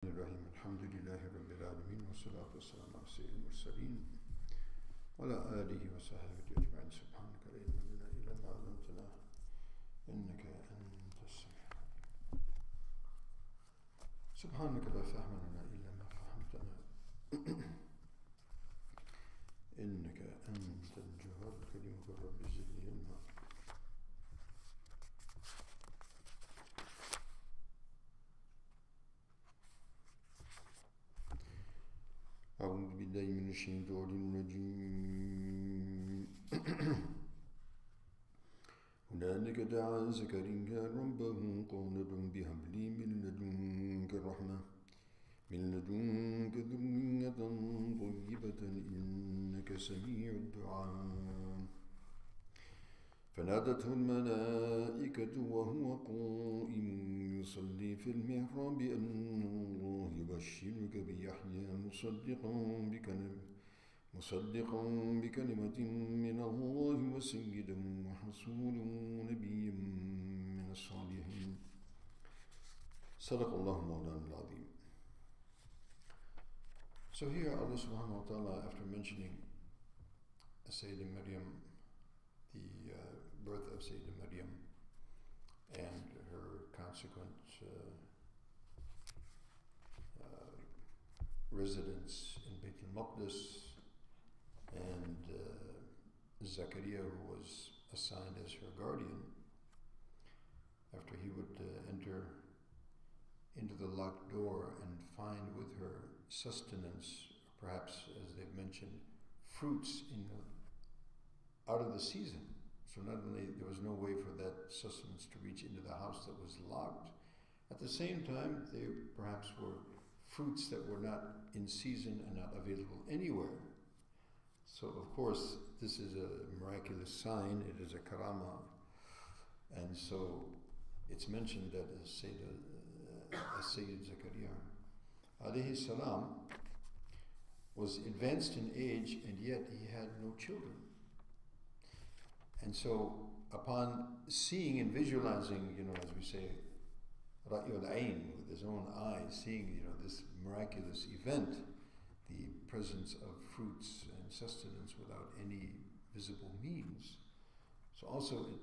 الرحيم الحمد لله رب العالمين والصلاة والسلام على سيد المرسلين وعلى آله وصحبه أجمعين. سبحانك لا علم لنا إلا ما علمتنا إنك أنت السميع العليم. سبحانك لا فهم لنا إلا ما فهمتنا إنك أنت الجواد الكريم. رب زدني علما. أعوذ بالله من الشيطان الرجيم. هنالك دعا زكريا ربه قال رب هب لي من لدنك رحمة من لدنك ذرية طيبة إنك سميع الدعاء. فنادته الملائكة وهو قائم يصلي في المحراب أن الله يبشرك بيحيى مصدقا بكلمة من الله وسيدا وحصولا ونبيا من الصالحين. صدق الله مولانا العظيم. So here Allah subhanahu wa ta'ala, after mentioning Sayyidah Maryam, the birth of Sayyidah Maryam and her consequent residence in Bayt al-Maqdis, and Zakaria, who was assigned as her guardian, after he would enter into the locked door and find with her sustenance, perhaps, as they've mentioned, fruits out of the season. So not only there was no way for that sustenance to reach into the house that was locked, at the same time they perhaps were fruits that were not in season and not available anywhere. So of course this is a miraculous sign, it is a karama, and so it's mentioned that as Sayyid Zakaria alayhi salam was advanced in age and yet he had no children. And so upon seeing and visualizing, as we say, Ra'yul Ayn, with his own eyes, seeing, this miraculous event, the presence of fruits and sustenance without any visible means. So also it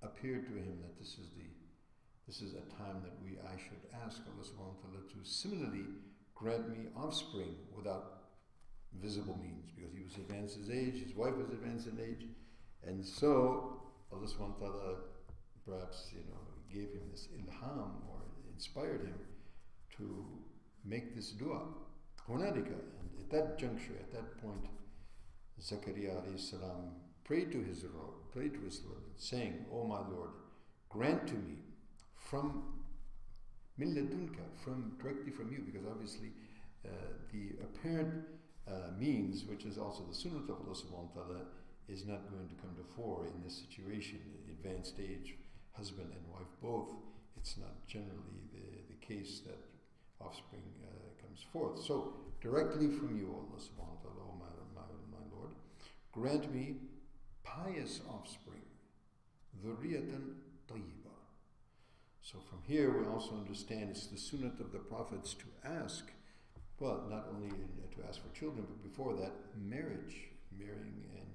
appeared to him that this is a time that I should ask Allah subhanahu wa ta'ala to similarly grant me offspring without visible means, because he was advanced in age, his wife was advanced in age, and so Allah subhanahu wa ta'ala perhaps gave him this ilham, or inspired him to make this dua. Hunalika, and at that juncture, at that point, Zakaria alayhi salam prayed to his Lord, saying, "O my Lord, grant to me from min ladunka, directly from you," because obviously the apparent means, which is also the sunnah of Allah subhanahu wa ta'ala, is not going to come to fore in this situation. Advanced age, husband and wife both, it's not generally the case that offspring comes forth. So directly from you, Allah subhanahu wa ta'ala, O my Lord, grant me pious offspring, dhurriyatan tayyiba. So from here we also understand it's the sunnah of the prophets to ask, well, not only to ask for children, but before that, marrying and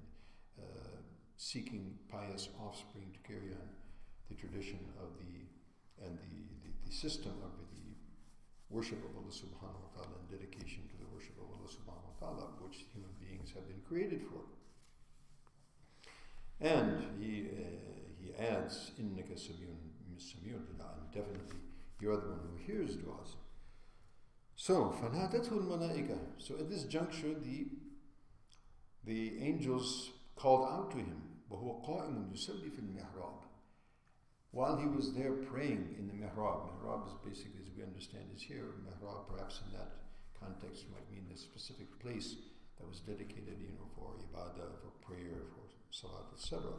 seeking pious offspring to carry on the tradition of the system of the worship of Allah subhanahu wa ta'ala and dedication to the worship of Allah subhanahu wa ta'ala, which human beings have been created for. And he adds, "Innaka samiyun du'a," and definitely you are the one who hears du'as. So, فَنَادَتْهُ الْمَلَائِكَةُ. So at this juncture, the angels called out to him, وَهُوَ قَائِمٌ يُصَلِّي فِي الْمِحْرَابِ, while he was there praying in the mihrab. Mihrab is basically, as we understand, is here. Mihrab, perhaps in that context, might mean the specific place that was dedicated, for ibadah, for prayer, for salat, etc.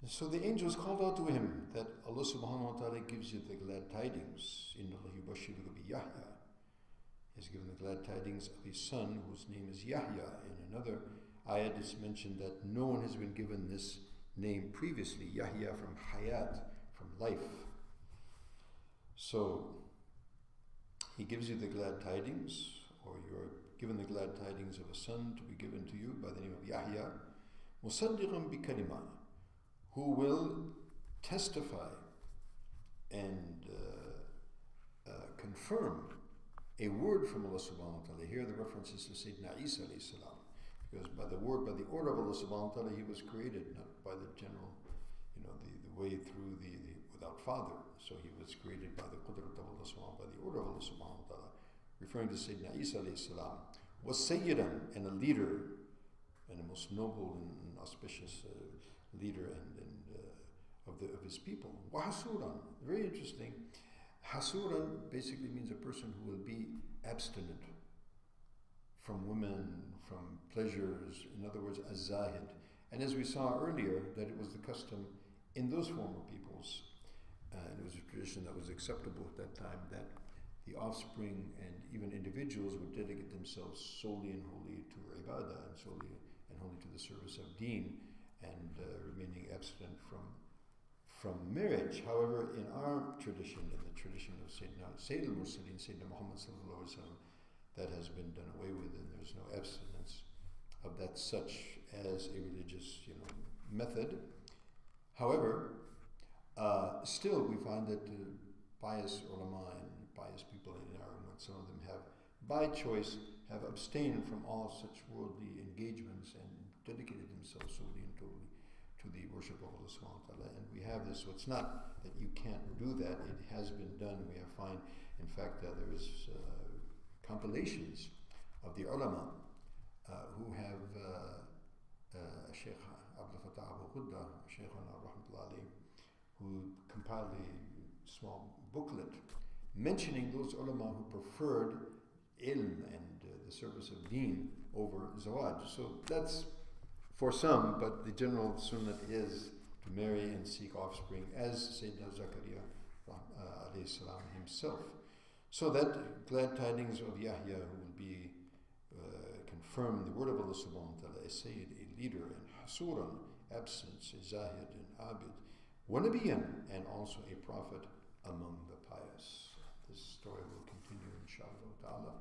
And so the angels called out to him that Allah subhanahu wa ta'ala gives you the glad tidings. إِنَّ اللَّهَ يُبَشِّرُكَ بِيَحْيَى. He has given the glad tidings of his son, whose name is Yahya. In another ayat it's mentioned that no one has been given this name previously, Yahya, from hayat, from life. So gives you the glad tidings, or you're given the glad tidings of a son to be given to you by the name of Yahya, مُصَدِّقًا بِكَلِمَةٍ, who will testify and confirm a word from Allah subhanahu wa ta'ala. Here the reference is to Sayyidina Isa alayhi salam, because by the order of Allah subhanahu wa ta'ala, he was created, not by the general, the way through the without father. So he was created by the qudrat of Allah subhanahu wa ta'ala, by the order of Allah subhanahu wa ta'ala, referring to Sayyidina Isa alayhi salam, was sayyidan, and a leader, and a most noble and auspicious leader and of his people. Wa hasuran, very interesting. Hasuran basically means a person who will be abstinent from women, from pleasures, in other words, az-zahid. And as we saw earlier, that it was the custom in those former peoples, and it was a tradition that was acceptable at that time, that the offspring and even individuals would dedicate themselves solely and wholly to ibadah, and solely and wholly to the service of deen, and remaining abstinent from marriage. However, in our tradition, in the tradition of Sayyidina al-Mursaleen, Sayyidina Muhammad sallallahu alaihi wasallam, that has been done away with, and there's no abstinence of that such as a religious, method. However, still we find that pious ulama and pious people in our ummah, some of them have, by choice, have abstained from all such worldly engagements and dedicated themselves solely and totally to the worship of Allah subhanahu wa ta'ala. And we have this, so it's not that you can't do that, it has been done. We have find, in fact, there is compilations of the ulama who have Shaykh Abdul Fattah Abu Khudda, Shaykhuna rahmatullah alayhi, who compiled a small booklet mentioning those ulama who preferred ilm and the service of deen over zawaj. So that's for some, but the general sunnah is to marry and seek offspring, as Sayyidina Zakaria alayhi salam himself. So that glad tidings of Yahya, who will be confirm the word of Allah subhanahu wa ta'ala, a Sayyid, a leader, and Hasuran, absence, a Zahid, and Abid, wa Nabiyan, and also a prophet among the pious. This story will continue, inshallah ta'ala.